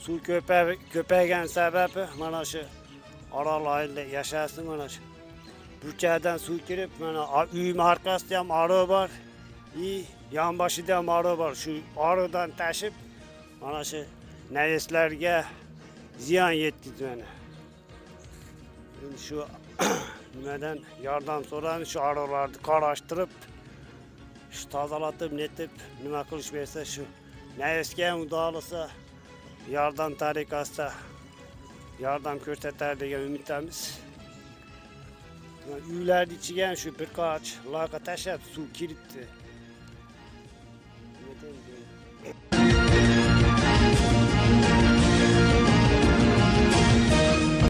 suv ko'paygan sababi mana shu Orol yashasın mana shu. Burchakdan suv kirib, mana uyim orqasida ham aro bor. Yonboshida ham aro bor. Shu arodan tashib mana shu nayeslarga ziyon yetkazdi mana. Endi shu nimadan yordam so'raymiz, shu arolarni qarashtirib, shu tozalatib, netib, nima qilish bersa shu nayesga ham udolisa yordam tariqasida yordam ko'rsatar degan umiddamiz. Uylarning ichiga ham shu bir qoch loyqa tashlab suv kiribdi.